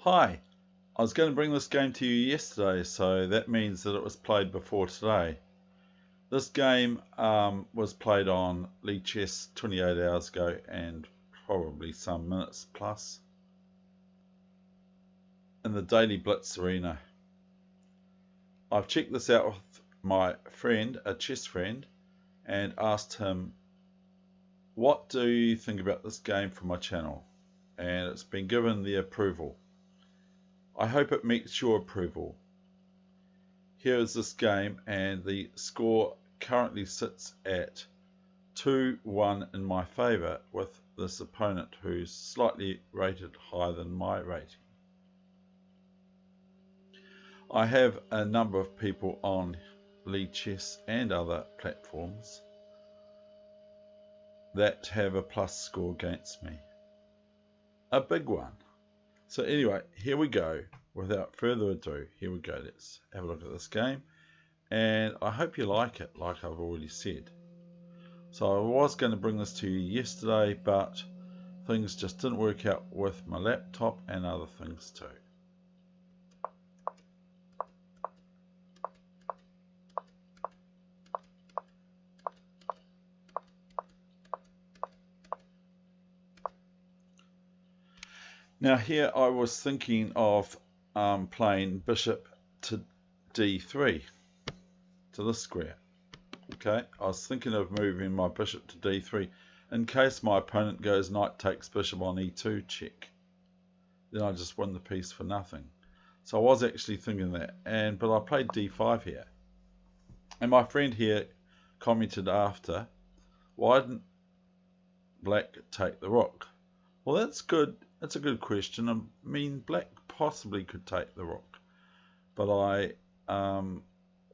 Hi, I was going to bring this game to you yesterday, so that means that it was played before today. This game was played on League Chess 28 hours ago and probably some minutes plus in the Daily Blitz arena. I've checked this out with my friend, a chess friend, and asked him, what do you think about this game for my channel? And it's been given the approval. I hope it meets your approval. Here is this game, and the score currently sits at 2-1 in my favour with this opponent who's slightly rated higher than my rating. I have a number of people on League Chess and other platforms that have a plus score against me. A big one. So anyway, here we go. Without further ado, here we go. Let's have a look at this game. And I hope you like it, like I've already said. So I was going to bring this to you yesterday, but things just didn't work out with my laptop and other things too. Now here I was thinking of playing bishop to d3, to this square. Okay, I was thinking of moving my bishop to d3 in case my opponent goes knight takes bishop on e2 check. Then I just win the piece for nothing. So I was actually thinking that, but I played d5 here. And my friend here commented after, why didn't black take the rook? Well, that's good. That's a good question. I mean, black possibly could take the rook, but I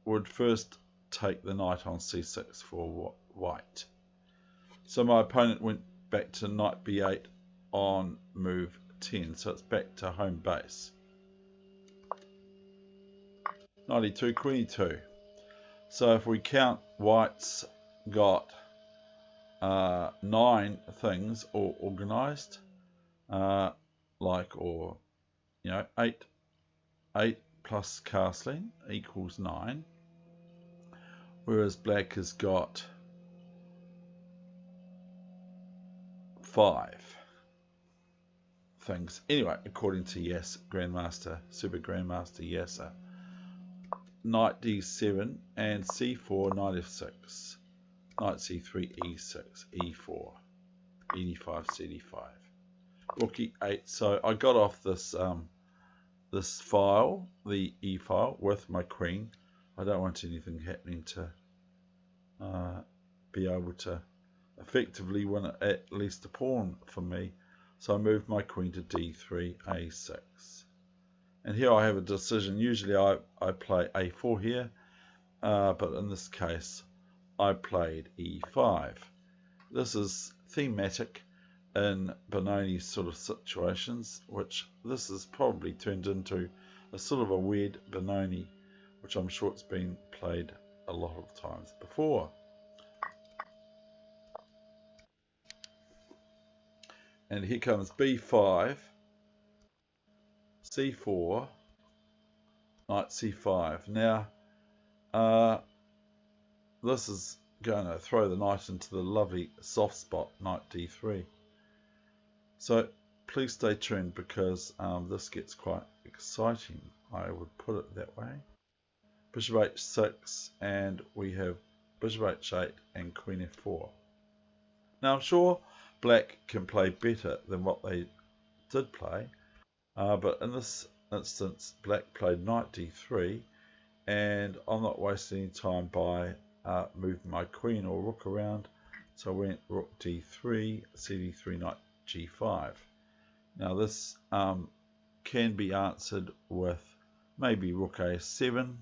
would first take the knight on c6 for white. So my opponent went back to knight b8 on move 10, so it's back to home base. Knight e2, queen e2. So if we count, white's got 9 things all organized, or 8 plus castling equals 9, whereas black has got 5 things. Anyway, according to Super Grandmaster Yasser, knight d7 and c4, knight f6, knight c3, e6, e4, e5, cd5, rook e8. So I got off this this file, the e file, with my queen. I don't want anything happening to be able to effectively win at least a pawn for me. So I moved my queen to d3, a6. And here I have a decision. Usually I play a4 here, but in this case I played e5. This is thematic in Benoni sort of situations, which this has probably turned into a sort of a weird Benoni, which I'm sure it's been played a lot of times before. And here comes b5, c4, knight c5. Now, this is going to throw the knight into the lovely soft spot, knight d3. So please stay tuned, because this gets quite exciting, I would put it that way. Bishop h6, and we have bishop h8 and queen f4. Now I'm sure black can play better than what they did play, but in this instance black played knight d3, and I'm not wasting any time by moving my queen or rook around. So I went rook d3, cd3, knight g5. Now this can be answered with maybe rook a7,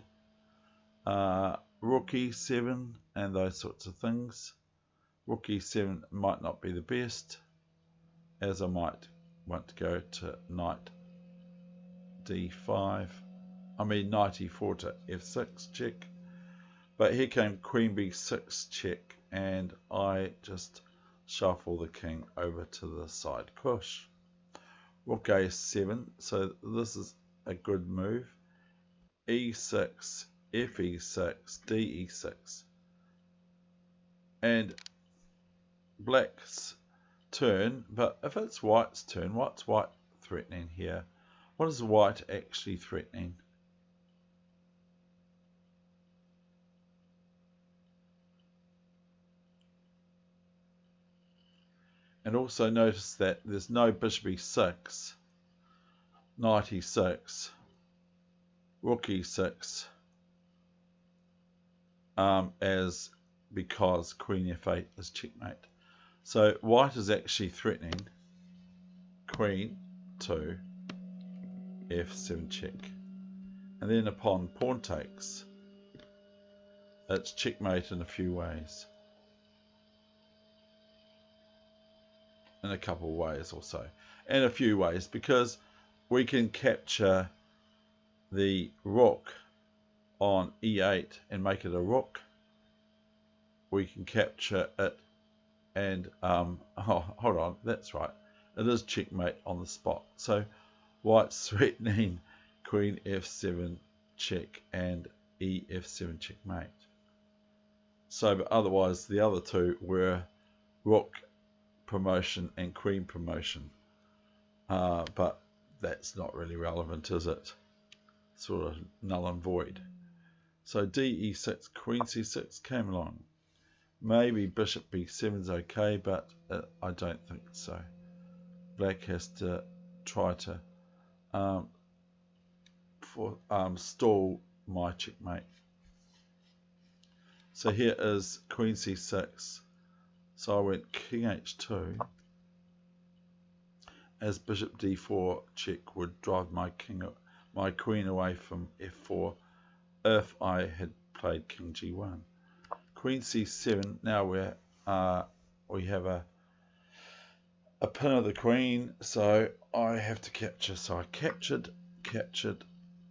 rook e7, and those sorts of things. Rook e7 might not be the best, as I might want to go to knight d5. I mean knight e4 to f6 check. But here came queen b6 check, and I just shuffle the king over to the side push. rook a7, so this is a good move. e6, fe6, de6. And black's turn, but if it's white's turn, what's white threatening here? What is white actually threatening? And also notice that there's no bishop e6, knight e6, rook e6, as because queen f8 is checkmate. So white is actually threatening queen to f7 check. And then upon pawn takes, it's checkmate in a few ways. In a couple of ways or so. In a few ways, because we can capture the rook on e8 and make it a rook. We can capture it and, oh, hold on, that's right. It is checkmate on the spot. So white's threatening queen f7 check and e f7 checkmate. So, but otherwise the other two were rook promotion and queen promotion. But that's not really relevant, is it? Sort of null and void. So de6, queen c6 came along. Maybe bishop b7 is okay, but I don't think so. Black has to try to stall my checkmate. So here is queen c6. So I went king h2, as bishop d4 check would drive my queen away from f4 if I had played king g1. Queen c7. Now we have a pin of the queen, so I have to capture. So I captured,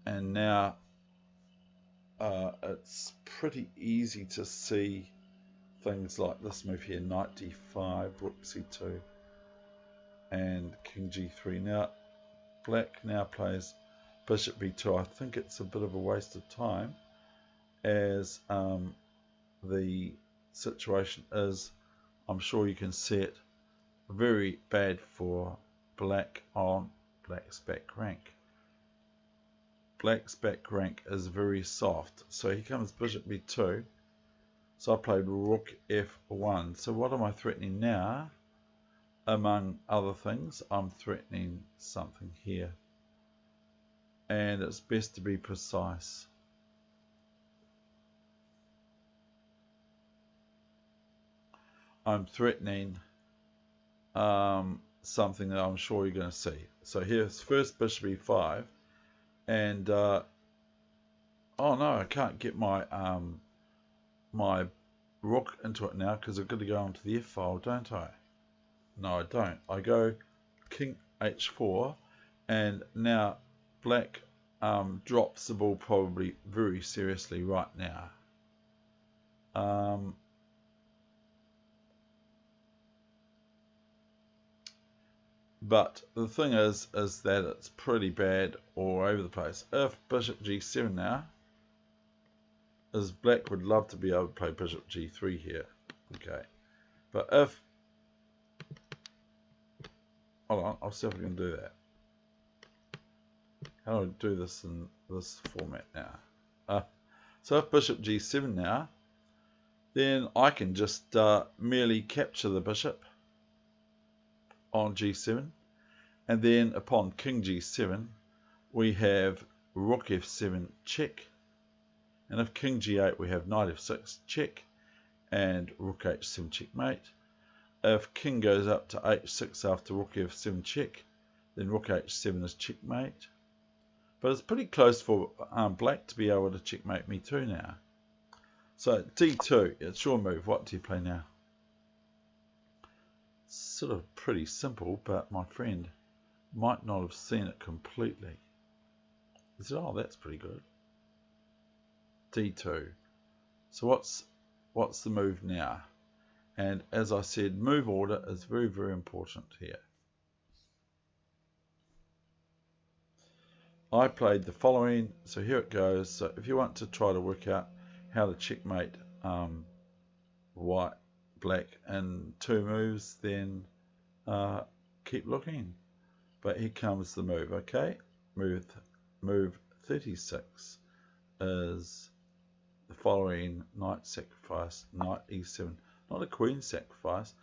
and now it's pretty easy to see things like this move here: knight d5, rook c2, and king g3. Now black now plays bishop b2. I think it's a bit of a waste of time, as the situation is, I'm sure you can see it, very bad for black on black's back rank. Black's back rank is very soft. So here comes bishop b2. So I played rook f1. So what am I threatening now? Among other things, I'm threatening something here. And it's best to be precise. I'm threatening something that I'm sure you're going to see. So here's first bishop e5, and oh no, I can't get my my rook into it now because I've got to go onto the f file, don't I? No, I don't. I go king h4, and now black drops the ball probably very seriously right now. But the thing is that it's pretty bad all over the place. If bishop g7 now, as black would love to be able to play bishop g3 here. Okay. But if, hold on, I'll see if I can do that. How do I do this in this format now? So if bishop g7 now, then I can just merely capture the bishop on g7, and then upon king g7 we have rook f7 check, and if king g8 we have knight f6 check and rook h7 checkmate. If king goes up to h6 after rook f7 check, then rook h7 is checkmate. But it's pretty close for black to be able to checkmate me too now. So d2, it's your move. What do you play now? Sort of pretty simple, but my friend might not have seen it completely. He said, oh, that's pretty good. d2. So what's the move now? And as I said, move order is very, very important here. I played the following, so here it goes. So if you want to try to work out how to checkmate black in 2 moves, then keep looking. But here comes the move, okay? Move 36 is the following: knight sacrifice, knight e7, not a queen sacrifice,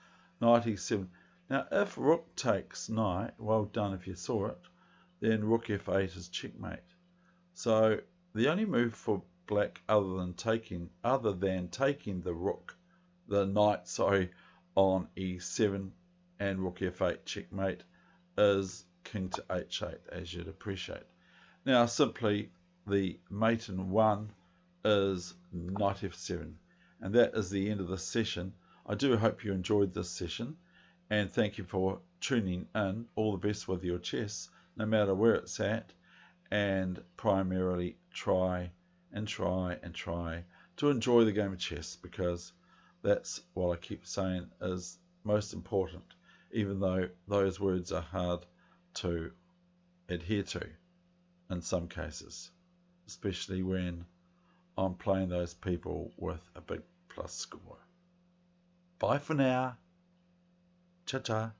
knight e7. Now if rook takes knight, well done if you saw it, then rook f8 is checkmate. So the only move for black other than taking the knight on e7 and rook f8 checkmate is king to h8, as you'd appreciate. Now simply the mate in 1 is knight f7, and that is the end of this session. I do hope you enjoyed this session, and thank you for tuning in. All the best with your chess, no matter where it's at, and primarily try to enjoy the game of chess, because that's what I keep saying is most important, even though those words are hard to adhere to in some cases, especially when I'm playing those people with a big plus score. Bye for now. Cha-cha.